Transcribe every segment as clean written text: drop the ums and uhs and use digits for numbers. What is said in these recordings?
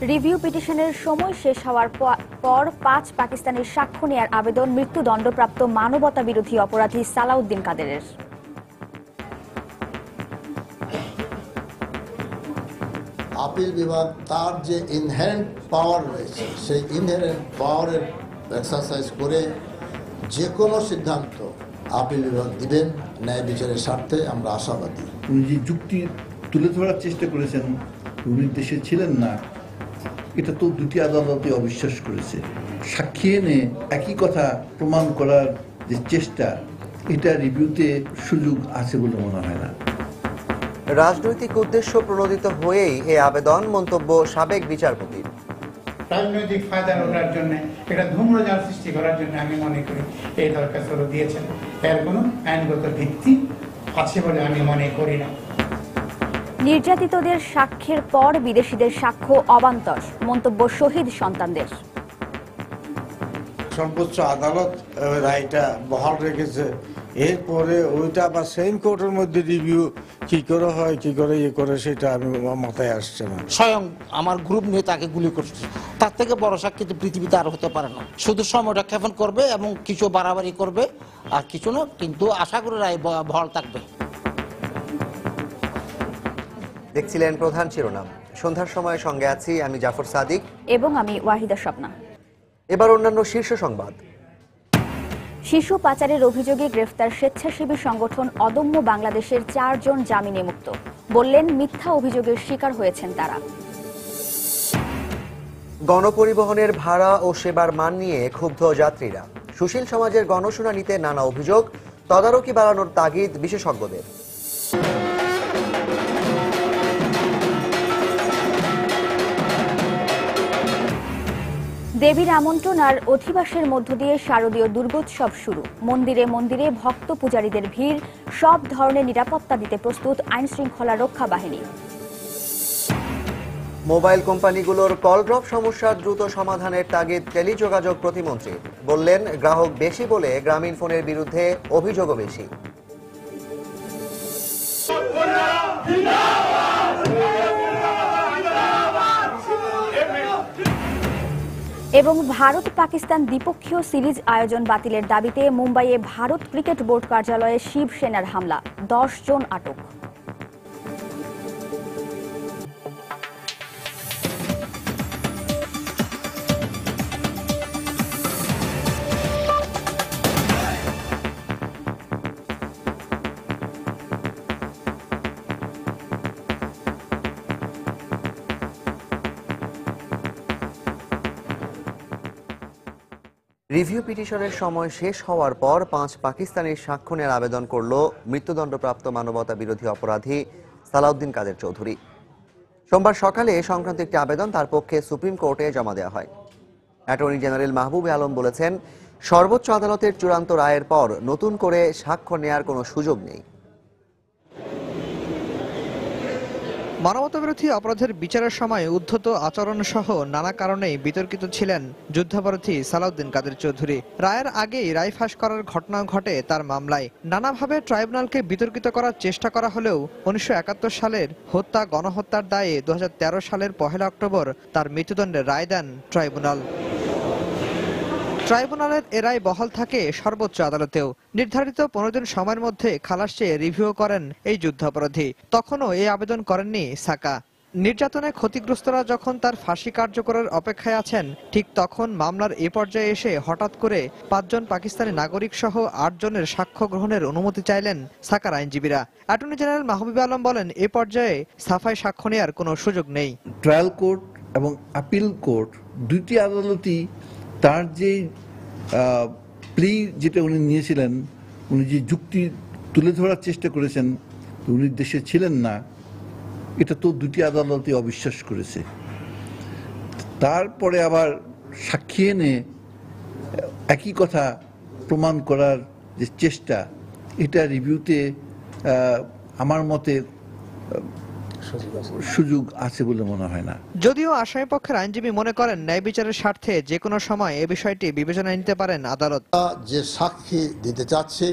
Review পিটিশনের সময় শেষ হওয়ার পর ৫ পাকিস্তানের সাক্ষ্য নেয়ার আবেদন মৃত্যুদণ্ডপ্রাপ্ত মানবতা বিরোধী অপরাধী সালাউদ্দিন কাদেরের। আপিল বিভাগ তার যে ইনহেরেন্ট পাওয়ার রয়েছে সেই ইনহেরেন্ট পাওয়ারের এক্সারসাইজ করে যে কোনো সিদ্ধান্ত আপিল বিভাগ দিবেন ন্যায় বিচারের স্বার্থে আমরা আশাবাদী। উনি যে যুক্তি তুলে ধরার চেষ্টা করেছেন উনি দেশে ছিলেন না, এটা তো দুটি আদালতে অবিশ্বাস করেছে। সাক্ষী এনে একই কথা প্রমাণ করার যে চেষ্টা, এটা রিভিউতে সুযোগ আছে বলে মনে হয় না। রাজনৈতিক উদ্দেশ্য প্রণোদিত হয়েই এই আবেদন, মন্তব্য সাবেক বিচারপতির। রাজনৈতিক ফায়দা ওঠার জন্য, এটা ধূম্রজাল সৃষ্টি করার জন্য আমি মনে করি এই দরখাস্ত দিয়েছেন। এর কোনো আইনগত ভিত্তি আছে বলে আমি মনে করি না। নির্যাতিতদের সাক্ষ্যের পর বিদেশিদের সাক্ষ্য অবান্তর, মন্তব্য শহীদ সন্তানদের। সর্বোচ্চ আদালত রায়টা বহাল রেখেছে, এরপরে ওইটা আবার সেম কোর্টের মধ্যে রিভিউ কি করে হয়, কি করে ইয়ে করে, সেটা আমি মাথায় আসছে না। স্বয়ং আমার গ্রুপ নিয়ে তাকে গুলি করছে, তার থেকে বড় সাক্ষী পৃথিবীতে আর হতে পারে না। শুধু সময়টা ক্ষেপণ করবে এবং কিছু বাড়াবাড়ি করবে আর কিছু না, কিন্তু আশা করি রায় বহাল থাকবে। দেখছিলেন প্রধান শিরোনাম। সন্ধ্যার সময় সঙ্গে আছি আমি জাফর সাদিক এবং আমি ওয়াহিদা স্বপ্না। এবার অন্যান্য শীর্ষ সংবাদ। শিশু পাচারের অভিযোগে গ্রেফতার স্বেচ্ছাসেবী সংগঠন অদম্য বাংলাদেশের ৪ জন জামিনে মুক্ত, বললেন মিথ্যা অভিযোগের শিকার হয়েছেন তারা। গণপরিবহনের ভাড়া ও সেবার মান নিয়ে ক্ষুব্ধ যাত্রীরা। সুশীল সমাজের গণশুনানিতে নানা অভিযোগ, তদারকি বাড়ানোর তাগিদ বিশেষজ্ঞদের। দেবীর আমন্ত্রণ আর অধিবাসের মধ্য দিয়ে শারদীয় দুর্গোৎসব শুরু। মন্দিরে মন্দিরে ভক্ত পূজারীদের ভিড়, সব ধরনের নিরাপত্তা দিতে প্রস্তুত আইন শৃঙ্খলা রক্ষা বাহিনী। মোবাইল কোম্পানিগুলোর কল ড্রপ সমস্যার দ্রুত সমাধানের তাগিদ টেলিযোগাযোগ প্রতিমন্ত্রী। বললেন, গ্রাহক বেশি বলে গ্রামীণ ফোনের বিরুদ্ধে অভিযোগও বেশি। এবং ভারত পাকিস্তান দ্বিপক্ষীয় সিরিজ আয়োজন বাতিলের দাবিতে মুম্বাইয়ে ভারত ক্রিকেট বোর্ড কার্যালয়ে শিবসেনার হামলা, 10 জন আটক। রিভিউ পিটিশনের সময় শেষ হওয়ার পর ৫ পাকিস্তানের সাক্ষ্য নেওয়ার আবেদন করল মৃত্যুদণ্ডপ্রাপ্ত মানবতা বিরোধী অপরাধী সালাউদ্দিন কাদের চৌধুরী। সোমবার সকালে সংক্রান্ত একটি আবেদন তার পক্ষে সুপ্রিম কোর্টে জমা দেওয়া হয়। অ্যাটর্নি জেনারেল মাহবুব আলম বলেছেন, সর্বোচ্চ আদালতের চূড়ান্ত রায়ের পর নতুন করে সাক্ষ্য নেয়ার কোনো সুযোগ নেই। মানবতাবিরোধী অপরাধের বিচারের সময় উদ্ধত আচরণ সহ নানা কারণেই বিতর্কিত ছিলেন যুদ্ধাপরাধী সালাউদ্দিন কাদের চৌধুরী। রায়ের আগেই রায় ফাঁস করার ঘটনা ঘটে তার মামলায়। নানাভাবে ট্রাইব্যুনালকে বিতর্কিত করার চেষ্টা করা হলেও ১৯৭১ সালের হত্যা গণহত্যার দায়ে ২০১৩ সালের ১ অক্টোবর তার মৃত্যুদণ্ডের রায় দেন ট্রাইব্যুনাল। ট্রাইব্যুনালের এ রায় বহাল থাকে সর্বোচ্চ আদালতেও। নির্ধারিত ১৫ দিন সময়ের মধ্যে খালাস চেয়ে রিভিউ করেন এই যুদ্ধাপরাধী। তখনও এই আবেদন করেননি সাকা। নির্যাতনে ক্ষতিগ্রস্তরা যখন তার ফাঁসি কার্যকরের অপেক্ষায় আছেন, ঠিক তখন মামলার এ পর্যায়ে এসে হঠাৎ করে ৫ জন পাকিস্তানি নাগরিক সহ ৮ জনের সাক্ষ্য গ্রহণের অনুমতি চাইলেন সাকার আইনজীবীরা। অ্যাটর্নি জেনারেল মাহবুব আলম বলেন, এ পর্যায়ে সাফাই সাক্ষ্য নেওয়ার কোনো সুযোগ নেই। ট্রায়াল কোর্ট এবং আপিল কোর্ট দুইটি আদালতই তার যে প্লি যেটা উনি নিয়েছিলেন, উনি যে যুক্তি তুলে ধরার চেষ্টা করেছেন উনি দেশে ছিলেন না, এটা তো দুটি আদালতে অবিশ্বাস করেছে। তারপরে আবার সাক্ষী এনে একই কথা প্রমাণ করার যে চেষ্টা, এটা রিভিউতে আমার মতে সুযোগ আছে বলে মনে হয় না। যদিও আসামি পক্ষের আইনজীবী মনে করেন, ন্যায় বিচারের স্বার্থে যে কোনো সময় এ বিষয়টি বিবেচনায় নিতে পারেন আদালত। যে সাক্ষী দিতে চাচ্ছে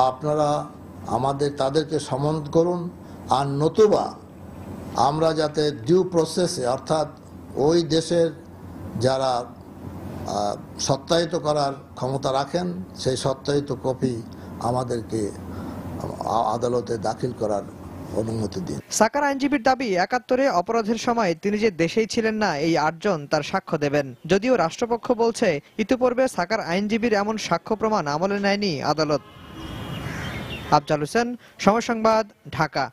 আপনারা তাদেরকে সমন করুন, আর নতুবা আমরা যাতে ডিউ প্রসেসে অর্থাৎ ওই দেশের যারা সত্যায়িত করার ক্ষমতা রাখেন সেই সত্যায়িত কপি আমাদেরকে আদালতে দাখিল করার অনুমতি দিন। সাকার আইনজীবীর দাবি ৭১-এ অপরাধের সময় তিনি যে দেশেই ছিলেন না এই ৮ জন তার সাক্ষ্য দেবেন। যদিও রাষ্ট্রপক্ষ বলছে ইতিপূর্বে সাকার আইনজীবীর এমন সাক্ষ্য প্রমাণ আমলে নেয়নি আদালত। আফজাল হোসেন, সময় সংবাদ, ঢাকা।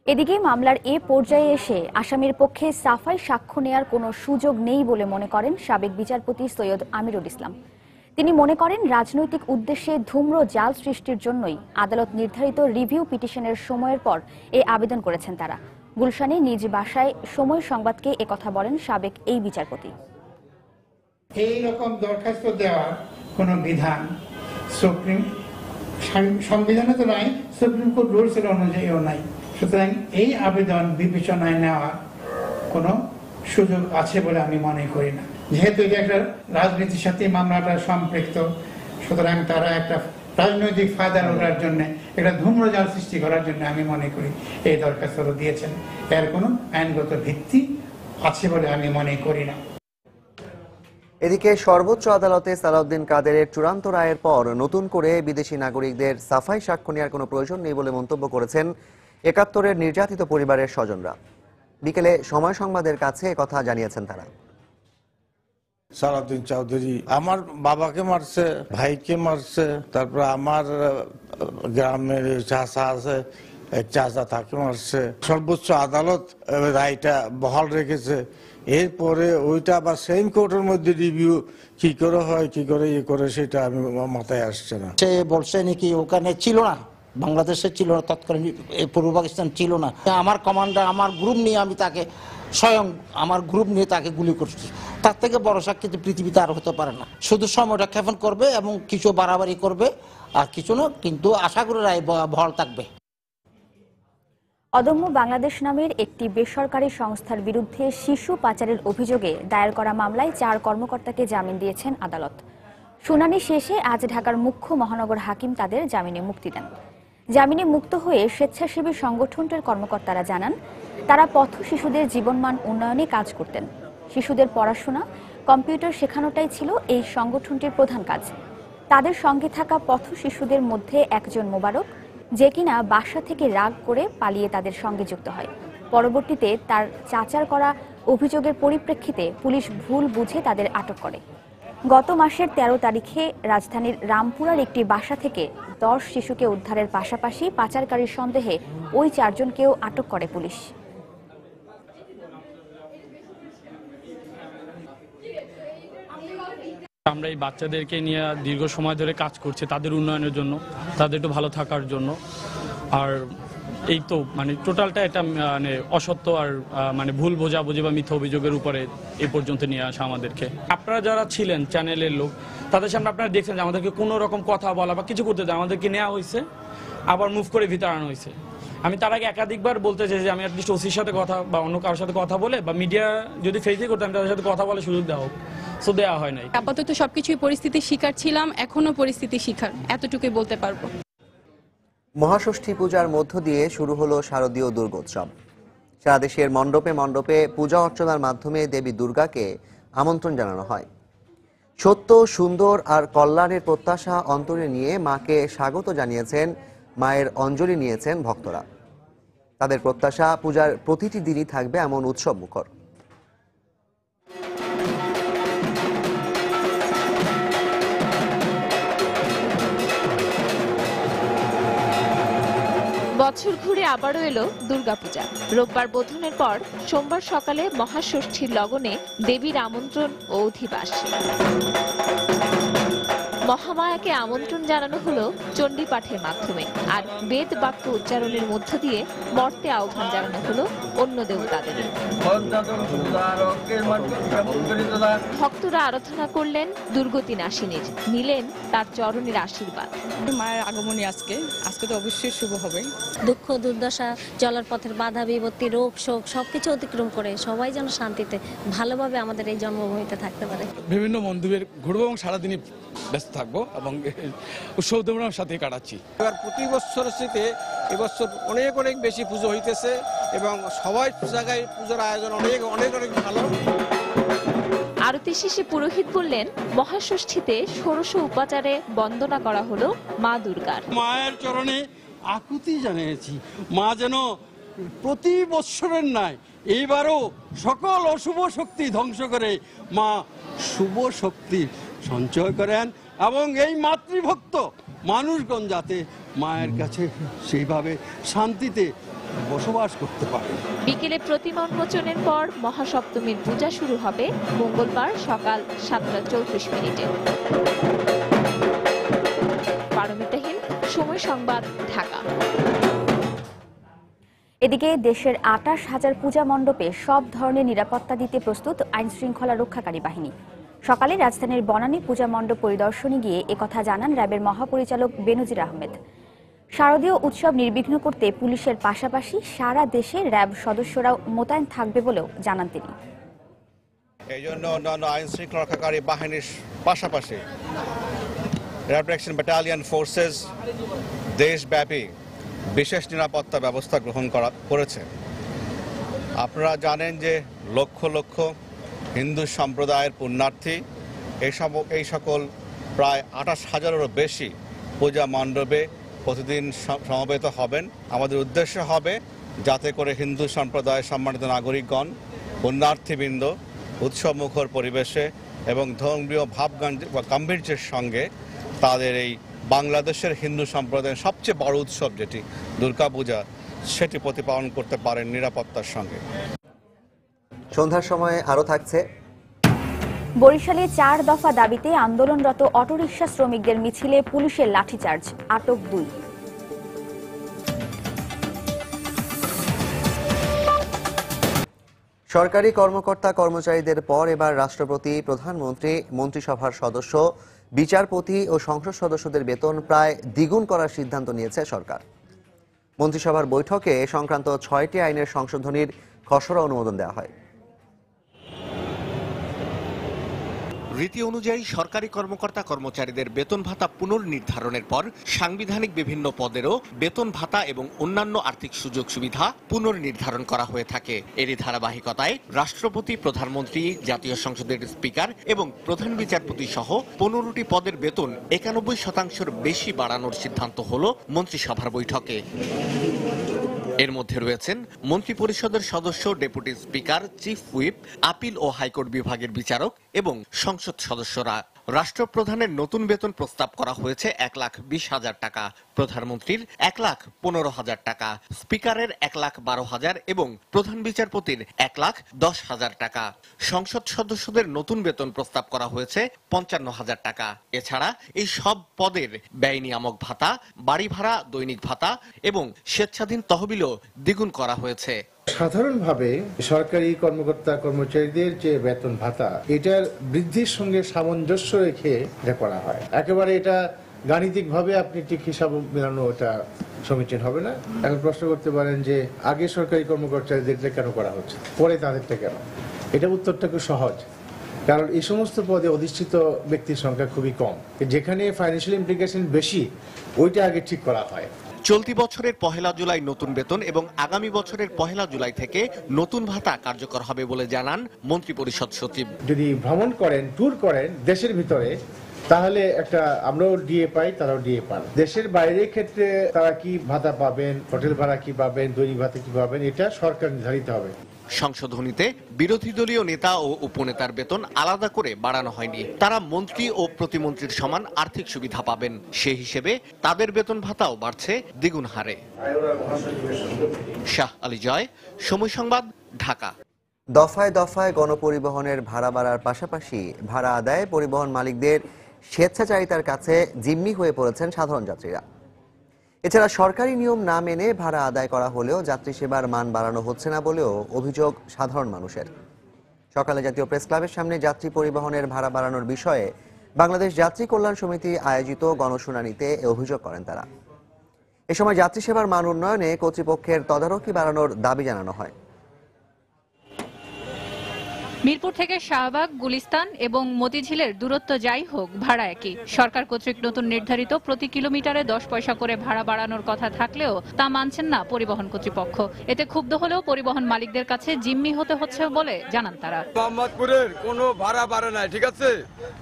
এদিকে মামলার এ পর্যায়ে এসে আসামির পক্ষে সাফাই সাক্ষ্য নেয়ার কোনো সুযোগ নেই বলে মনে করেন সাবেক বিচারপতি সৈয়দ আমিরুল ইসলাম। তিনি মনে করেন রাজনৈতিক উদ্দেশ্যে ধূম্র জাল সৃষ্টির জন্যই আদালত নির্ধারিত রিভিউ পিটিশনের সময়ের পর এ আবেদন করেছেন তারা। গুলশানে নিজ বাসায় সময় সংবাদকে একথা বলেন সাবেক এই বিচারপতি। এই রকম দরখাস্ত দেওয়ার কোনো বিধান সংবিধানে তো নাই, সুপ্রিম কোর্ট রুলসের অনুযায়ীও নাই। সুতরাং এই আবেদন বিবেচনায় নেওয়ার কোনো সুযোগ আছে বলে আমি মনে করি না। যেহেতু এটা একটা রাজনীতির সাথে মামলাটা সম্পৃক্ত, সুতরাং তারা একটা রাজনৈতিক ফায়দা ওঠার জন্য, একটা ধূম্রজাল সৃষ্টি করার জন্য আমি মনে করি এই দরখাস্ত দিয়েছেন। এর কোনো আইনগত ভিত্তি আছে বলে আমি মনে করি না। এদিকে সর্বোচ্চ আদালতে সালাউদ্দিন কাদেরের চূড়ান্ত রায়ের পর নতুন করে বিদেশি নাগরিকদের সাফাই সাক্ষ্য নেওয়ার কোনো প্রয়োজন নেই বলে মন্তব্য করেছেন ৭১-এর নির্যাতিত পরিবারের স্বজনরা। বিকেলে সময় সংবাদের কাছে কথা জানিয়েছেন তারা। সালাউদ্দিন চৌধুরী আমার বাবাকে মারছে, ভাইকে মারছে, তারপর আমার গ্রামের চাচা আছে, এক চাচা তাকে মারছে। সর্বোচ্চ আদালত রায়টা বহাল রেখেছে। এরপরে ওইটা আবার সেম কোর্টের মধ্যে রিভিউ কি করে হয়, কি করে ইয়ে করে, সেটা আমি মাথায় আসছে না। সে বলছে নাকি ওখানে ছিল না, বাংলাদেশে ছিল না, তৎকালীন পূর্ব পাকিস্তান ছিল না। আমার কমান্ডার আমার গ্রুপ নিয়ে আমি তাকে স্বয়ং আমার গ্রুপ নিয়ে তাকে গুলি করছি। তার থেকে বড় সাক্ষী পৃথিবীতে আর হতে পারে না। শুধু সময়টা ক্ষেপণ করবে এবং কিছু বাড়াবাড়ি করবে, আর কিছু না, কিন্তু আশা করি রায় বহাল থাকবে। অদম্য বাংলাদেশ নামের একটি বেসরকারি সংস্থার বিরুদ্ধে শিশু পাচারের অভিযোগে দায়ের করা মামলায় ৪ কর্মকর্তাকে জামিন দিয়েছেন আদালত। শুনানি শেষে আজ ঢাকার মুখ্য মহানগর হাকিম তাদের জামিনে মুক্তি দেন। জামিনে মুক্ত হয়ে স্বেচ্ছাসেবী সংগঠনটির কর্মকর্তারা জানান, তারা পথ শিশুদের জীবনমান উন্নয়নে কাজ করতেন। শিশুদের পড়াশোনা, কম্পিউটার শেখানোটাই ছিল এই সংগঠনটির প্রধান কাজ। তাদের সঙ্গে থাকা পথ শিশুদের মধ্যে একজন মোবারক, যে কিনা বাসা থেকে রাগ করে পালিয়ে তাদের সঙ্গে যুক্ত হয়। পরবর্তীতে তার চাচার করা অভিযোগের পরিপ্রেক্ষিতে পুলিশ ভুল বুঝে তাদের আটক করে। গত মাসের ১৩ তারিখে রাজধানীর রামপুরার একটি বাসা থেকে ১০ শিশুকে উদ্ধারের পাশাপাশি পাচারকারীর সন্দেহে ওই ৪ জনকেও আটক করে পুলিশ। আমরা এই বাচ্চাদেরকে নিয়ে দীর্ঘ সময় ধরে কাজ করছি, তাদের উন্নয়নের জন্য, তাদের একটু ভালো থাকার জন্য। আর এই তো মানে টোটালটা এটা মানে অসত্য আর মানে ভুল বোঝাবুঝি বা মিথ্যা অভিযোগের উপরে এই পর্যন্ত নিয়ে আসা আমাদেরকে। আপনারা যারা ছিলেন চ্যানেলের লোক, তাদের সামনে আপনারা দেখছেন যে আমাদেরকে কোনো রকম কথা বলা বা কিছু করতে দেয়, আমাদেরকে নেওয়া হয়েছে, আবার মুভ করে ভিতরে আনা হয়েছে। আমি তার আগে একাধিকবার বলতে চাই যে আমি অ্যাটলিস্ট ওসির সাথে কথা বা অন্য কারোর সাথে কথা বলে বা মিডিয়া যদি ফেসে করতাম তাদের সাথে কথা বলে সুযোগ দেওয়া হোক, সো দেওয়া হয় নাই। আপাতত সবকিছুই পরিস্থিতির শিকার ছিলাম, এখনো পরিস্থিতির শিকার, এতটুকুই বলতে পারবো। মহাষষ্ঠী পূজার মধ্য দিয়ে শুরু হলো শারদীয় দুর্গোৎসব। সারা দেশের মণ্ডপে মণ্ডপে পূজা অর্চনার মাধ্যমে দেবী দুর্গাকে আমন্ত্রণ জানানো হয়। সত্য, সুন্দর আর কল্যাণের প্রত্যাশা অন্তরে নিয়ে মাকে স্বাগত জানিয়েছেন, মায়ের অঞ্জলি নিয়েছেন ভক্তরা। তাদের প্রত্যাশা পূজার প্রতিটি দিনই থাকবে এমন উৎসব মুখর। বছর ঘুরে আবারও এলো দুর্গাপূজা। রোববার বোধনের পর সোমবার সকালে মহাষষ্ঠীর লগনে দেবীর আমন্ত্রণ ও অধিবাস। মহামায়াকে আমন্ত্রণ জানানো হলো চণ্ডী পাঠের মাধ্যমে, আর বেদ বাক্য উচ্চারণের মধ্য দিয়ে মর্তে আহ্বান জানানো হলো অন্য দেবতাদের। ভক্তরা আরাধনা করলেন দুর্গতি নাশিনীর, নিলেন তার চরণের আশীর্বাদ। মায়ের আগমনী আজকে তো অবশ্যই শুভ হবে। দুঃখ দুর্দশা, চলার পথের বাধা বিপত্তি, রোগ শোক সবকিছু অতিক্রম করে সবাই যেন শান্তিতে ভালোভাবে আমাদের এই জন্মভূমিতে থাকতে পারে। বিভিন্ন মন্দিরে ঘুরবো এবং সারাদিনই ব্যস্ত থাকবো এবং উৎসব উদ্যাপনার সাথে কাটাচ্ছি। এবার প্রতি বছর সাথে এবছর অনেক বেশি পুজো হইতেছে এবং সবাই জায়গায় পূজার আয়োজন অনেক অনেক অনেক ভালো। আরতি শেষে পুরোহিত বললেন, মহাষষ্ঠীতে ষোড়শ উপাচারে বন্দনা করা হলো মা দুর্গার। মায়ের চরণে আকুতি জানিয়েছি, মা যেন প্রতি বৎসরের ন্যায় এইবারও সকল অশুভ শক্তি ধ্বংস করে মা শুভ শক্তি সঞ্চয় করেন এবং এই মাতৃভক্ত মানুষগণ যাতে মায়ের কাছে সেইভাবে শান্তিতে বসবাস করতে পারে। বিকেলে প্রতিমা উন্মোচনের পর মহাসপ্তমীর পূজা শুরু হবে মঙ্গলবার সকাল 7:34। পারমিতাহীন, সময় সংবাদ, ঢাকা। এদিকে দেশের 28,000 পূজা মণ্ডপে সব ধরনের নিরাপত্তা দিতে প্রস্তুত আইন শৃঙ্খলা রক্ষাকারী বাহিনী। সকালে রাজধানীর বনানী পূজা মণ্ডপ পরিদর্শনে গিয়ে একথা জানান র্যাবের মহাপরিচালক বেনজির আহমেদ। শারদীয় উৎসব নির্বিঘ্ন করতে পুলিশের পাশাপাশি সারা দেশে র্যাব সদস্যরাও মোতায়েন থাকবে বলেও জানান তিনি। এই জন্য অন্যান্য আইন শৃঙ্খলা রক্ষাকারী বাহিনীর পাশাপাশি র্যাব অ্যাকশন ব্যাটালিয়ন ফোর্সেস দেশব্যাপী বিশেষ নিরাপত্তা ব্যবস্থা গ্রহণ করেছে। আপনারা জানেন যে লক্ষ লক্ষ হিন্দু সম্প্রদায়ের পুণ্যার্থী এই সকল প্রায় 28,000-এরও বেশি পূজা মণ্ডপে প্রতিদিন সমবেত হবেন। আমাদের উদ্দেশ্য হবে যাতে করে হিন্দু সম্প্রদায়ের সম্মানিত নাগরিকগণ, পুণ্যার্থীবৃন্দ উৎসবমুখর পরিবেশে এবং ধর্মীয় গাম্ভীর্যের সঙ্গে তাদের এই বাংলাদেশের হিন্দু সম্প্রদায়ের সবচেয়ে বড় উৎসব যেটি দুর্গাপূজা, সেটি প্রতিপালন করতে পারেন নিরাপত্তার সঙ্গে। সন্ধ্যার সময় আরও থাকছে বরিশালে 4 দফা দাবিতে আন্দোলনরত অটোরিকশা শ্রমিকদের মিছিলে পুলিশের লাঠিচার্জ, আটক 2। সরকারি কর্মকর্তা কর্মচারীদের পর এবার রাষ্ট্রপতি, প্রধানমন্ত্রী, মন্ত্রিসভার সদস্য, বিচারপতি ও সংসদ সদস্যদের বেতন প্রায় দ্বিগুণ করার সিদ্ধান্ত নিয়েছে সরকার। মন্ত্রিসভার বৈঠকে সংক্রান্ত 6টি আইনের সংশোধনীর খসড়া অনুমোদন দেওয়া হয়। রীতি অনুযায়ী সরকারি কর্মকর্তা কর্মচারীদের বেতন ভাতা পুনর্নির্ধারণের পর সাংবিধানিক বিভিন্ন পদেরও বেতন ভাতা এবং অন্যান্য আর্থিক সুযোগ সুবিধা পুনর্নির্ধারণ করা হয়ে থাকে। এরই ধারাবাহিকতায় রাষ্ট্রপতি, প্রধানমন্ত্রী, জাতীয় সংসদের স্পিকার এবং প্রধান বিচারপতি সহ 15টি পদের বেতন 91% বেশি বাড়ানোর সিদ্ধান্ত হল মন্ত্রিসভার বৈঠকে। এর মধ্যে রয়েছেন মন্ত্রিপরিষদের সদস্য, deputy speaker, chief whip, appeal ও হাইকোর্ট বিভাগের বিচারক এবং সংসদ সদস্যরা। রাষ্ট্রপ্রধানের নতুন বেতন প্রস্তাব করা হয়েছে 1,20,000 টাকা, প্রধানমন্ত্রীর 1,15,000 টাকা, স্পিকারের 1,12,000 এবং প্রধান বিচারপতির 1,10,000 টাকা। সংসদ সদস্যদের নতুন বেতন প্রস্তাব করা হয়েছে 55,000 টাকা। এছাড়া এই সব পদের ব্যয় নিয়ামক ভাতা, বাড়ি ভাড়া, দৈনিক ভাতা এবং স্বেচ্ছাধীন তহবিলও দ্বিগুণ করা হয়েছে। সাধারণভাবে সরকারি কর্মকর্তা কর্মচারীদের যে বেতন ভাতা, এটার বৃদ্ধির সঙ্গে সামঞ্জস্য রেখে এটা করা হয়। একেবারে এটা গাণিতিকভাবে আপনি ঠিক হিসাব মেলানো এটা সমীচীন হবে না। এখন প্রশ্ন করতে পারেন যে আগে সরকারি কর্মকর্তাদেরটা কেন করা হচ্ছে, পরে তাদেরটা কেন? এটা উত্তরটা খুব সহজ, কারণ এই সমস্ত পদে অধিষ্ঠিত ব্যক্তির সংখ্যা খুবই কম। যেখানে ফাইন্যান্সিয়াল ইমপ্লিকেশন বেশি, ওইটা আগে ঠিক করা হয়। চলতি বছরের 1 জুলাই নতুন বেতন এবং আগামী বছরের 1 জুলাই থেকে নতুন ভাতা কার্যকর হবে বলে জানান মন্ত্রিপরিষদ সচিব। যদি ভ্রমণ করেন, ট্যুর করেন দেশের ভিতরে, তাহলে একটা আমরাও ডিএ পাই, তারাও ডিএ পান। দেশের বাইরের ক্ষেত্রে তারা কি ভাতা পাবেন, হোটেল ভাড়া কি পাবেন, দৈনিক ভাতা কি পাবেন, এটা সরকার নির্ধারিত হবে। সংশোধনীতে বিরোধী দলীয় নেতা ও উপনেতার বেতন আলাদা করে বাড়ানো হয়নি। তারা মন্ত্রী ও প্রতিমন্ত্রীর সমান আর্থিক সুবিধা পাবেন। সেই হিসেবে তাদের বেতন ভাতাও বাড়ছে দ্বিগুণ হারে। শাহ আলী জয়, সময় সংবাদ, ঢাকা। দফায় দফায় গণপরিবহনের ভাড়া বাড়ার পাশাপাশি ভাড়া আদায়ে পরিবহন মালিকদের স্বেচ্ছাচারিতার কাছে জিম্মি হয়ে পড়েছেন সাধারণ যাত্রীরা। এছাড়া সরকারি নিয়ম না মেনে ভাড়া আদায় করা হলেও যাত্রী সেবার মান বাড়ানো হচ্ছে না বলেও অভিযোগ সাধারণ মানুষের। সকালে জাতীয় প্রেস ক্লাবের সামনে যাত্রী পরিবহনের ভাড়া বাড়ানোর বিষয়ে বাংলাদেশ যাত্রী কল্যাণ সমিতি আয়োজিত গণশুনানিতে এ অভিযোগ করেন তারা। এ সময় যাত্রী সেবার মান উন্নয়নে কর্তৃপক্ষের তদারকি বাড়ানোর দাবি জানানো হয়। মিরপুর থেকে শাহবাগ, গুলিস্তান এবং মতিঝিলের দূরত্ব যাই হোক, ভাড়া একই। সরকার কর্তৃক নতুন নির্ধারিত প্রতি কিলোমিটারে 10 পয়সা করে ভাড়া বাড়ানোর কথা থাকলেও তা মানছেন না পরিবহন কর্তৃপক্ষ। এতে ক্ষুব্ধ হলেও পরিবহন মালিকদের কাছে জিম্মি হতে হচ্ছে বলে জানান তারা। মোহাম্মদপুরের কোনো ভাড়া বাড়ে নাই, ঠিক আছে,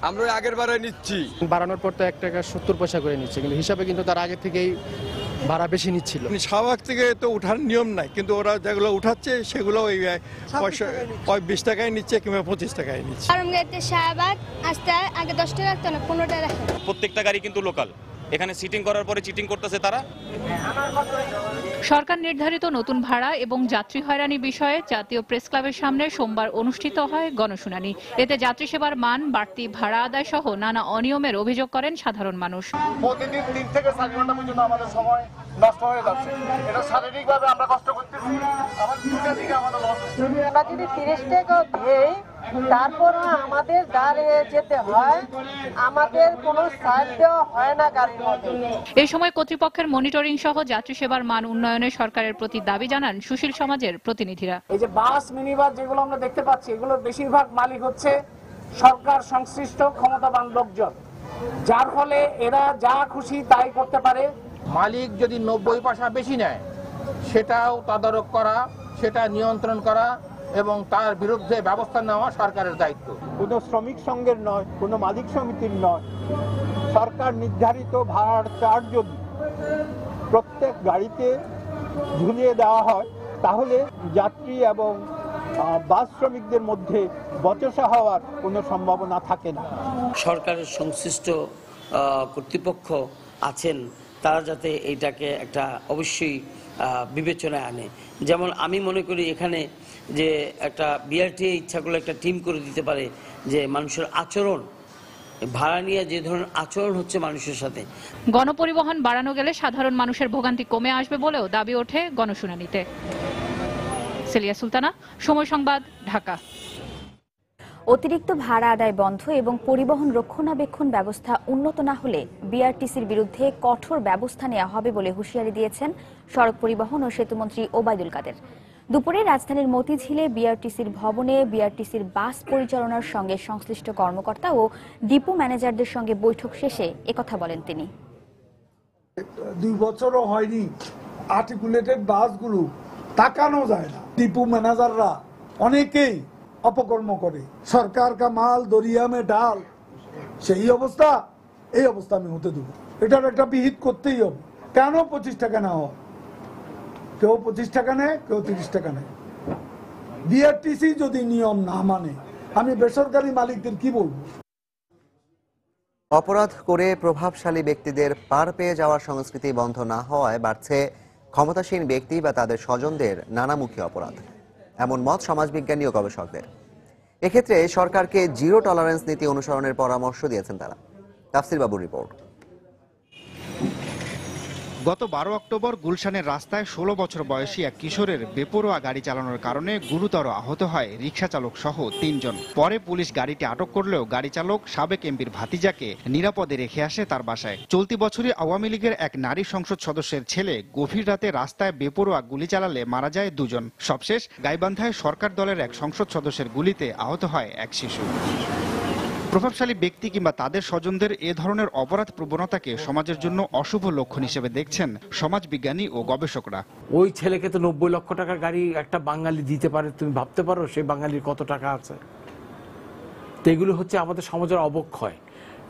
আমরা আগের বারে নিচ্ছি। বাড়ানোর পর তো 1 টাকা 70 পয়সা করে নিচ্ছে, কিন্তু হিসাবে কিন্তু তার আগে থেকেই ভাড়া বেশি নিচ্ছিল। শাহবাগ থেকে তো উঠার নিয়ম নাই, কিন্তু ওরা যেগুলো উঠাচ্ছে সেগুলো ওই পয়সা 20 টাকায় নিচ্ছে কিংবা 25 টাকায় নিচ্ছে। শাহবাগ আসতে আগে 10 টাকা রাখতো না, 15 টাকা রাখে। প্রত্যেকটা গাড়ি কিন্তু লোকাল, এখানে সিটিং করার পরে চিটিং করতেছে তারা। সরকার নির্ধারিত নতুন ভাড়া এবং যাত্রী হয়রানি বিষয়ে জাতীয় প্রেস ক্লাবের সামনে সোমবার অনুষ্ঠিত হয় গণশুনানি। এতে যাত্রী সেবার মান, বাড়তি ভাড়া আদায় সহ নানা অনিয়মের অভিযোগ করেন সাধারণ মানুষ। প্রতিদিন 3 থেকে 4 ঘন্টা পর্যন্ত আমাদের সময় নষ্ট হয়ে যাচ্ছে। এটা শারীরিকভাবে আমরা কষ্ট করতেছি, আমার দুটা দিকে আমাদের লস হচ্ছে। আমরা যদি 30 টাকা দেই তারপর আমাদের দাঁড়িয়ে যেতে হয়, আমাদের কোনো সাইড দেওয়া হয় না গাড়ির মধ্যে। এই সময় কর্তৃপক্ষের মনিটরিং সহ যাত্রী সেবার মান উন্নয়নে সরকারের প্রতি দাবি জানান সুশীল সমাজের প্রতিনিধিরা। এই যে বাস, মিনিবাস যেগুলো আমরা দেখতে পাচ্ছি, এগুলোর বেশিরভাগ মালিক হচ্ছে সরকার সংশ্লিষ্ট ক্ষমতাবান লোকজন, যার ফলে এরা যা খুশি তাই করতে পারে। মালিক যদি 90 পয়সা বেশি নেয় সেটাও তদারক করা, সেটা নিয়ন্ত্রণ করা এবং তার বিরুদ্ধে ব্যবস্থা নেওয়া সরকারের দায়িত্ব। কোনো শ্রমিক সংঘের নয়, কোনো মালিক সমিতির নয়। সরকার নির্ধারিত ভাড়ার চার্জ যদি প্রত্যেক গাড়িতে ঝুলিয়ে দেওয়া হয় তাহলে যাত্রী এবং বাস শ্রমিকদের মধ্যে বচসা হওয়ার কোনো সম্ভাবনা থাকে না। সরকারের সংশ্লিষ্ট কর্তৃপক্ষ আছেন তারা যাতে এইটাকে একটা অবশ্যই বিবেচনায় আনে। যেমন আমি মনে করি এখানে যে একটা বিআরটিএ ইচ্ছা করলে একটা টিম করে দিতে পারে, যে মানুষের আচরণ, ভাড়া নিয়ে যে ধরনের আচরণ হচ্ছে মানুষের সাথে। গণপরিবহন বাড়ানো গেলে সাধারণ মানুষের ভোগান্তি কমে আসবে বলেও দাবি ওঠে গণশুনানিতে। সেলিয়া সুলতানা, সময় সংবাদ, ঢাকা। অতিরিক্ত ভাড়া আদায় বন্ধ এবং পরিবহন রক্ষণাবেক্ষণ ব্যবস্থা উন্নত না হলে বিআরটিসির বিরুদ্ধে কঠোর ব্যবস্থা নেওয়া হবে বলে হুঁশিয়ারি দিয়েছেন সড়ক পরিবহন ও সেতুমন্ত্রী ওবায়দুল কাদের। দুপুরে রাজধানীর মতিঝিলে বিআরটিসির ভবনে বিআরটিসির বাস পরিচালনার সঙ্গে সংশ্লিষ্ট কর্মকর্তা ও ডিপো ম্যানেজারদের সঙ্গে বৈঠক শেষে একথা বলেন তিনি। 2 বছরও হয়নি, আর্টিকুলেটেড বাসগুলো তাকানো যায় না। ডিপো ম্যানেজাররা অনেকেই অপকর্ম করে, সরকার কা মাল দরিয়া মে ডাল, সেই অবস্থা, এই অবস্থা আমি হতে দেবো। এটার একটা বিহিত করতেই হবে। কেন 25 টাকা নেওয়া হয়? কেউ 25 টাকা নেয়, কেউ 30 টাকা নেয়। বিআরটিসি যদি নিয়ম না মানে আমি বেসরকারি মালিকদের কি বলবো? অপরাধ করে প্রভাবশালী ব্যক্তিদের পার পেয়ে যাওয়ার সংস্কৃতি বন্ধ না হওয়ায় বাড়ছে ক্ষমতাসীন ব্যক্তি বা তাদের স্বজনদের নানামুখী অপরাধ, এমন মত সমাজবিজ্ঞানী ও গবেষকদের। এক্ষেত্রে সরকারকে জিরো টলারেন্স নীতি অনুসরণের পরামর্শ দিয়েছেন তারা। তাফসির বাবুর রিপোর্ট। গত 12 অক্টোবর গুলশানের রাস্তায় 16 বছর বয়সী এক কিশোরের বেপরোয়া গাড়ি চালানোর কারণে গুরুতর আহত হয় রিকশা চালক সহ 3 জন। পরে পুলিশ গাড়িটি আটক করলেও গাড়ি চালক সাবেক এমপির ভাতিজাকে নিরাপদে রেখে আসে তার বাসায়। চলতি বছরই আওয়ামী লীগের এক নারী সংসদ সদস্যের ছেলে গভীর রাতে রাস্তায় বেপরোয়া গুলি চালালে মারা যায় 2 জন। সবশেষ গাইবান্ধায় সরকার দলের এক সংসদ সদস্যের গুলিতে আহত হয় এক শিশু। প্রভাবশালী ব্যক্তি কিংবা তাদের স্বজনদের এ ধরনের অপরাধ প্রবণতাকে সমাজের জন্য অশুভ লক্ষণ হিসেবে দেখছেন সমাজবিজ্ঞানী ও গবেষকরা। ওই ছেলেকে তো 90 লক্ষ টাকার গাড়ি একটা বাঙালি দিতে পারে, তুমি ভাবতে পারো সেই বাঙালির কত টাকা আছে? তো এগুলো হচ্ছে আমাদের সমাজের অবক্ষয়।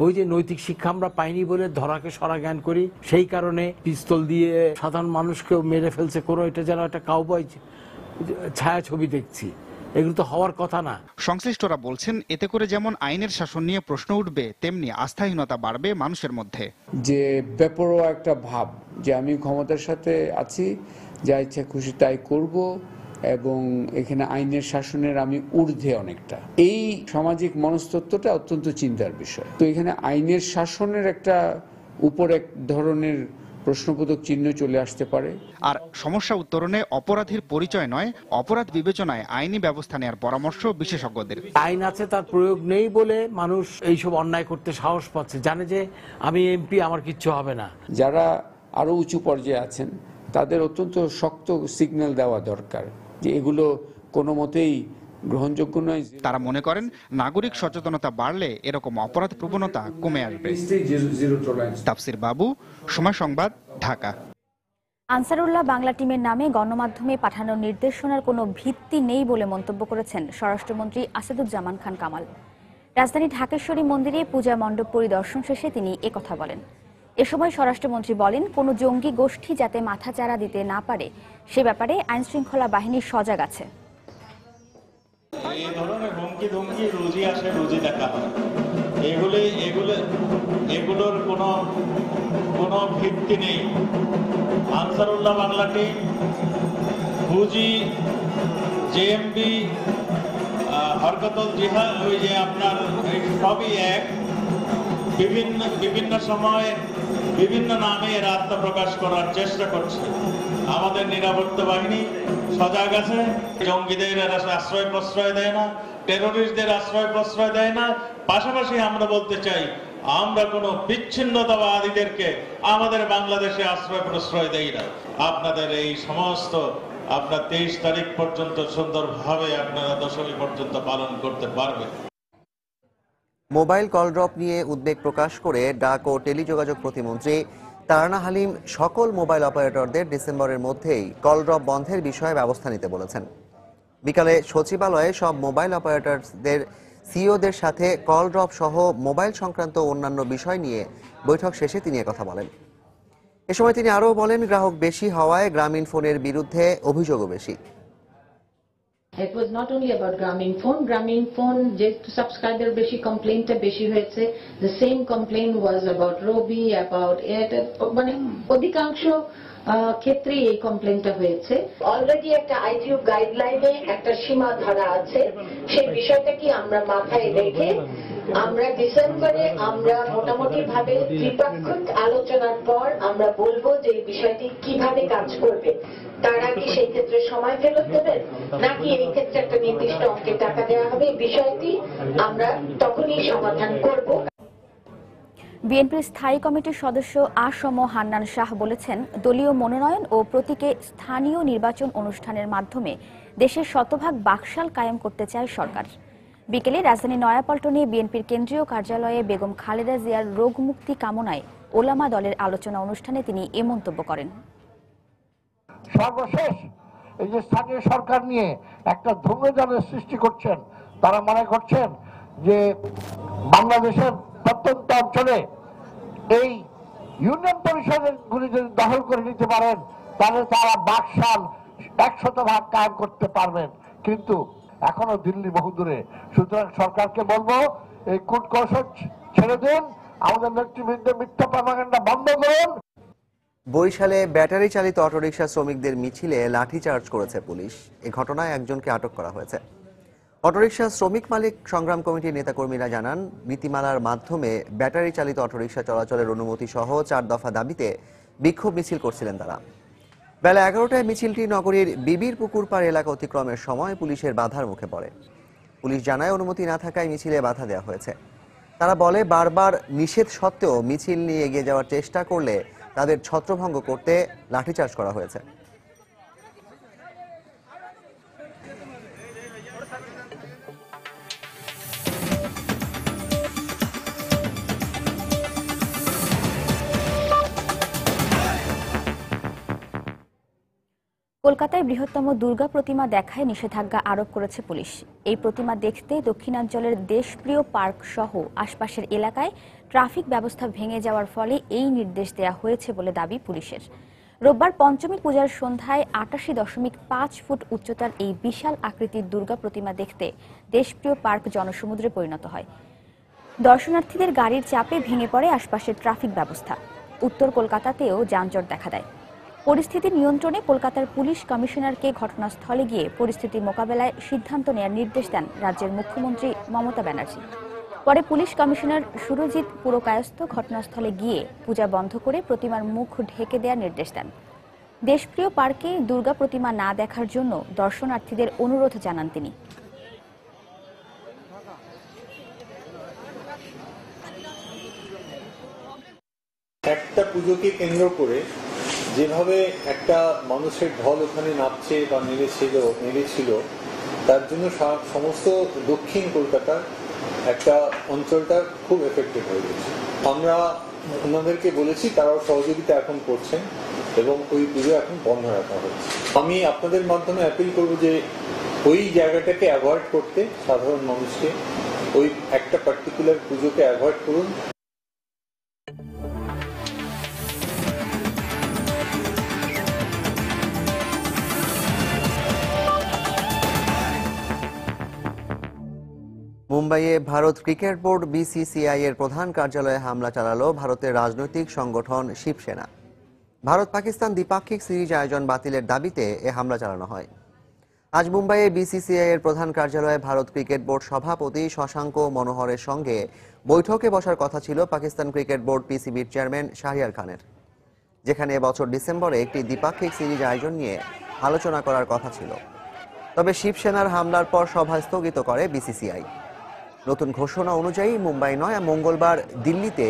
ওই যে নৈতিক শিক্ষা আমরা পাইনি বলে ধরাকে সরা জ্ঞান করি, সেই কারণে পিস্তল দিয়ে সাধারণ মানুষকেও মেরে ফেলছে। কোনো এটা যেন একটা কাউবয় ছায়া ছবি দেখছি, এগুলো তো হওয়ার কথা না। সংশ্লিষ্টরা বলছেন এতে করে যেমন আইনের শাসন নিয়ে প্রশ্ন উঠবে, তেমনি আস্থাহীনতা বাড়বে মানুষের মধ্যে। যে বেপরোয়া একটা ভাব, যে আমি ক্ষমতার সাথে আছি, যা ইচ্ছা খুশি তাই করব এবং এখানে আইনের শাসনের আমি ঊর্ধ্বে অনেকটা, এই সামাজিক মনস্তত্ত্বটা অত্যন্ত চিন্তার বিষয়। তো এখানে আইনের শাসনের একটা উপর এক ধরনের প্রশ্নবোধক চিহ্ন চলে আসতে পারে। আর সমস্যা উত্তরণে অপরাধীর পরিচয় নয়, অপরাধ বিবেচনায় আইনি ব্যবস্থা নেওয়ার পরামর্শ বিশেষজ্ঞদের। আইন আছে, তার প্রয়োগ নেই বলে মানুষ এইসব অন্যায় করতে সাহস পাচ্ছে, জানে যে আমি এমপি, আমার কিচ্ছু হবে না। যারা আরো উঁচু পর্যায়ে আছেন তাদের অত্যন্ত শক্ত সিগন্যাল দেওয়া দরকার যে এগুলো কোনো মতেই গ্রহণযোগ্য নয়। তারা মনে করেন নাগরিক সচেতনতা বাড়লে এরকম অপরাধ প্রবণতা কমে আসবে। তাফসির বাবু, সময় সংবাদ, ঢাকা। আনসারুল্লাহ বাংলা টিমের নামে গণমাধ্যমে পাঠানোর নির্দেশনার কোনো ভিত্তি নেই বলে মন্তব্য করেছেন স্বরাষ্ট্রমন্ত্রী আসাদুজ্জামান খান কামাল। রাজধানী ঢাকেশ্বরী মন্দিরে পূজা মণ্ডপ পরিদর্শন শেষে তিনি একথা বলেন। এ সময় স্বরাষ্ট্রমন্ত্রী বলেন, কোনো জঙ্গি গোষ্ঠী যাতে মাথাচাড়া দিতে না পারে সে ব্যাপারে আইনশৃঙ্খলা বাহিনী সজাগ আছে। এই ধরনের হুমকি ধমকি রোজই আসে, রোজই দেখা হয়। এগুলোর কোনো ভিত্তি নেই। আনসারুল্লাহ বাংলা টিম, হুজি, জেএমবি, হরকতুল জিহাদ, ওই যে আপনার সবই এক। বিভিন্ন সময়ে বিভিন্ন নামে এরা আত্মপ্রকাশ করার চেষ্টা করছে। আমাদের নিরাপত্তা বাহিনী সজাগ আছে। জঙ্গিদের আশ্রয় প্রশ্রয় দেয় না, টেরোরিস্টদের আশ্রয় প্রশ্রয় দেয় না। পাশাপাশি আমরা বলতে চাই, আমরা কোনো বিচ্ছিন্নতাবাদীদেরকে আমাদের বাংলাদেশে আশ্রয় প্রশ্রয় দেই না। আপনাদের এই সমস্ত আপনার 23 তারিখ পর্যন্ত সুন্দরভাবে আপনারা দশমী পর্যন্ত পালন করতে পারবেন। মোবাইল কল ড্রপ নিয়ে উদ্বেগ প্রকাশ করে ডাক ও টেলিযোগাযোগ প্রতিমন্ত্রী তারানা হালিম সকল মোবাইল অপারেটরদের ডিসেম্বরের মধ্যেই কল ড্রপ বন্ধের বিষয়ে ব্যবস্থা নিতে বলেছেন। বিকালে সচিবালয়ে সব মোবাইল অপারেটরদের সিইওদের সাথে কল ড্রপ সহ মোবাইল সংক্রান্ত অন্যান্য বিষয় নিয়ে বৈঠক শেষে তিনি একথা বলেন। এ সময় তিনি আরও বলেন, গ্রাহক বেশি হওয়ায় গ্রামীণ ফোনের বিরুদ্ধে অভিযোগও বেশি। It was not only about Grameen phone যে সাবস্ক্রাইবার বেশি কমপ্লেইনটা বেশি হয়েছে। The same complaint was about Robi, about Airtel, মানে অধিকাংশ ক্ষেত্রে এই কমপ্লেইনটা হয়েছে। অলরেডি একটা আইটিইউ গাইডলাইনে একটা সীমা ধরা আছে, সেই বিষয়টা কি আমরা মাথায় রেখে আমরা ডিসেম্বরে আমরা মোটামুটি ভাবে দ্বিপাক্ষিক আলোচনার পর আমরা বলবো যে এই বিষয়টি কিভাবে কাজ করবে। তারা কি সেই ক্ষেত্রে সময় ফেরত দেবেন নাকি এই ক্ষেত্রে একটা নির্দিষ্ট অঙ্কের টাকা দেওয়া হবে, এই বিষয়টি আমরা তখনই সমাধান করব। বিএনপির স্থায়ী কমিটির সদস্য আসম হান্নান শাহ বলেছেন, দলীয় মনোনয়ন ও প্রতীকে স্থানীয় নির্বাচন অনুষ্ঠানের মাধ্যমে দেশের শতভাগ বাকশাল কায়েম করতে চায় সরকার। বিকেলে রাজধানী নয়াপল্টনে বিএনপির কেন্দ্রীয় কার্যালয়ে বেগম খালেদা জিয়ার রোগ মুক্তি কামনায় ওলামা দলের আলোচনা অনুষ্ঠানে তিনি এ মন্তব্য করেন। সর্বশেষ এই যে স্থানীয় সরকার নিয়ে একটা ধূম্রজালের সৃষ্টি করছেন, তারা মনে করছেন যে বাংলাদেশের প্রত্যন্ত অঞ্চলে এই ইউনিয়ন পরিষদের গুলি যদি দখল করে নিতে পারেন তাহলে তারা বাকশাল 100% কায়েম করতে পারবেন, কিন্তু এখনো দিল্লি বহু দূরে। সুতরাং সরকারকে বলবো, এই কূটকৌশল ছেড়ে দিন, আমাদের নেতৃবৃন্দের মিথ্যা প্রপাগান্ডা বন্ধ করুন। বরিশালে ব্যাটারি চালিত অটোরিকশা শ্রমিকদের মিছিলে লাঠিচার্জ করেছে পুলিশ। এই ঘটনায় একজনকে আটক করা হয়েছে। অটোরিকশা শ্রমিক মালিক সংগ্রাম কমিটির নেতাকর্মীরা জানান, নীতিমালার মাধ্যমে ব্যাটারি চালিত অটোরিকশা চলাচলের অনুমতি সহ 4 দফা দাবিতে বিক্ষোভ মিছিল করছিলেন তারা। বেলা 11টায় মিছিলটি নগরীর বিবির পুকুরপাড় এলাকা অতিক্রমের সময় পুলিশের বাধার মুখে পড়ে। পুলিশ জানায়, অনুমতি না থাকায় মিছিলে বাধা দেওয়া হয়েছে। তারা বলে, বারবার নিষেধ সত্ত্বেও মিছিল নিয়ে এগিয়ে যাওয়ার চেষ্টা করলে তাদের ছত্রভঙ্গ করতে লাঠিচার্জ করা হয়েছে। কলকাতায় বৃহত্তম দুর্গা প্রতিমা দেখায় নিষেধাজ্ঞা আরোপ করেছে পুলিশ। এই প্রতিমা দেখতে দক্ষিণাঞ্চলের দেশপ্রিয় পার্ক সহ আশপাশের এলাকায় ট্রাফিক ব্যবস্থা ভেঙে যাওয়ার ফলে এই নির্দেশ দেওয়া হয়েছে বলে দাবি পুলিশের। রোববার পঞ্চমী পূজার সন্ধ্যায় 88.5 ফুট উচ্চতার এই বিশাল আকৃতির দুর্গা প্রতিমা দেখতে দেশপ্রিয় পার্ক জনসমুদ্রে পরিণত হয়। দর্শনার্থীদের গাড়ির চাপে ভেঙে পড়ে আশপাশের ট্রাফিক ব্যবস্থা। উত্তর কলকাতাতেও যানজট দেখা দেয়। পরিস্থিতি নিয়ন্ত্রণে কলকাতার পুলিশ কমিশনারকে ঘটনাস্থলে গিয়ে পরিস্থিতি মোকাবেলায় সিদ্ধান্ত নেওয়ার নির্দেশ দেন রাজ্যের মুখ্যমন্ত্রী মমতা ব্যানার্জি। পরে পুলিশ কমিশনার সুরজিৎ পুরকায়স্থ ঘটনাস্থলে গিয়ে পূজা বন্ধ করে প্রতিমার মুখ ঢেকে দেওয়ার নির্দেশ দেন। দেশপ্রিয় পার্কে দুর্গা প্রতিমা না দেখার জন্য দর্শনার্থীদের অনুরোধ জানান তিনি। একটা পুজোকে কেন্দ্র করে যেভাবে একটা মানুষের ঢল ওখানে নামছে বা নেমেছিল, তার জন্য সমস্ত দক্ষিণ কলকাতার একটা অঞ্চলটা খুব এফেক্টেড হয়ে গেছে। আমরা ওনাদেরকে বলেছি, তারাও সহযোগিতা এখন করছেন এবং ওই পুজো এখন বন্ধ রাখা হচ্ছে। আমি আপনাদের মাধ্যমে অ্যাপিল করব যে ওই জায়গাটাকে অ্যাভয়েড করতে, সাধারণ মানুষকে ওই একটা পার্টিকুলার পুজোকে অ্যাভয়েড করুন। মুম্বাইয়ে ভারত ক্রিকেট বোর্ড বিসিসিআই এর প্রধান কার্যালয়ে হামলা চালালো ভারতের রাজনৈতিক সংগঠন শিবসেনা। ভারত পাকিস্তান দ্বিপাক্ষিক সিরিজ আয়োজন বাতিলের দাবিতে এ হামলা চালানো হয়। আজ মুম্বাইয়ে বিসিসিআই এর প্রধান কার্যালয়ে ভারত ক্রিকেট বোর্ড সভাপতি শশাঙ্ক মনোহরের সঙ্গে বৈঠকে বসার কথা ছিল পাকিস্তান ক্রিকেট বোর্ড পিসিবির চেয়ারম্যান শাহরিয়ার খানের, যেখানে এবছর ডিসেম্বরে একটি দ্বিপাক্ষিক সিরিজ আয়োজন নিয়ে আলোচনা করার কথা ছিল। তবে শিবসেনার হামলার পর সভা স্থগিত করে বিসিসিআই। নতুন ঘোষণা অনুযায়ী মুম্বাই নয়, মঙ্গলবার দিল্লিতে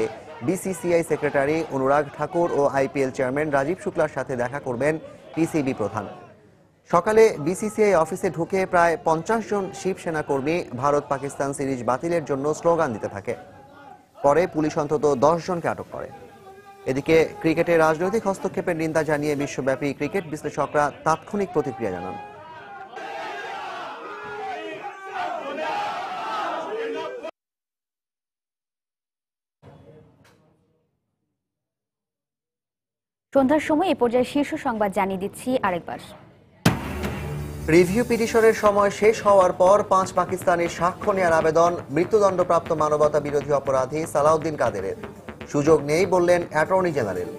বিসিসিআই সেক্রেটারি অনুরাগ ঠাকুর ও আইপিএল চেয়ারম্যান রাজীব শুক্লার সাথে দেখা করবেন পিসিবি প্রধান। সকালে বিসিসিআই অফিসে ঢুকে প্রায় 50 জন শিবসেনা কর্মী ভারত পাকিস্তান সিরিজ বাতিলের জন্য স্লোগান দিতে থাকে। পরে পুলিশ অন্তত 10 জনকে আটক করে। এদিকে ক্রিকেটের রাজনৈতিক হস্তক্ষেপের নিন্দা জানিয়ে বিশ্বব্যাপী ক্রিকেট বিশ্লেষকরা তাৎক্ষণিক প্রতিক্রিয়া জানান। সন্ধ্যার সময় এ পর্যায়ে শীর্ষ সংবাদ জানিয়ে দিচ্ছি আরেকবার। রিভিউ পিটিশনের সময় শেষ হওয়ার পর 5 পাকিস্তানের সাক্ষ্য নেওয়ার আবেদন মৃত্যুদণ্ডপ্রাপ্ত মানবতা বিরোধী অপরাধী সালাউদ্দিন কাদেরের। সুযোগ নেই বললেন অ্যাটর্নি জেনারেল।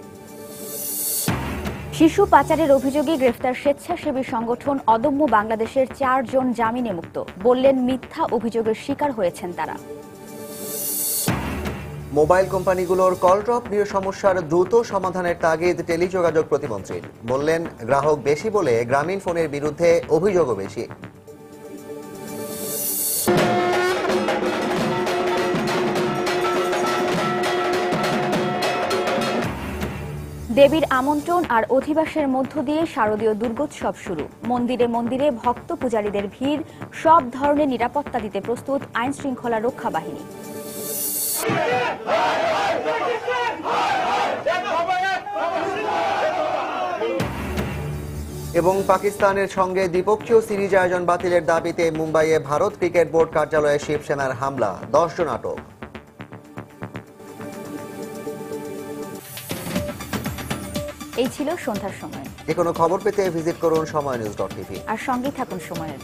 শিশু পাচারের অভিযোগে গ্রেফতার স্বেচ্ছাসেবী সংগঠন অদম্য বাংলাদেশের 4 জন জামিনে মুক্ত, বললেন মিথ্যা অভিযোগের শিকার হয়েছেন তারা। মোবাইল কোম্পানিগুলোর কল ড্রপ নিয়ে সমস্যার দ্রুত সমাধানের তাগিদ টেলিযোগাযোগ প্রতিমন্ত্রীর, বললেন গ্রাহক বেশি বলে গ্রামীণ ফোনের বিরুদ্ধে অভিযোগও বেশি। দেবীর আমন্ত্রণ আর অধিবাসের মধ্য দিয়ে শারদীয় দুর্গোৎসব শুরু। মন্দিরে মন্দিরে ভক্ত পূজারীদের ভিড়, সব ধরনের নিরাপত্তা দিতে প্রস্তুত আইন শৃঙ্খলা রক্ষা বাহিনী। এবং পাকিস্তানের সঙ্গে দ্বিপক্ষীয় সিরিজ আয়োজন বাতিলের দাবিতে মুম্বাইয়ে ভারত ক্রিকেট বোর্ড কার্যালয়ে শিবসেনার হামলা, 10 জন আটক। এই ছিল সন্ধ্যার সময়। যে কোনো খবর পেতে ভিজিট করুন সময়নিউজ.tv আর সঙ্গে থাকুন সময়ের।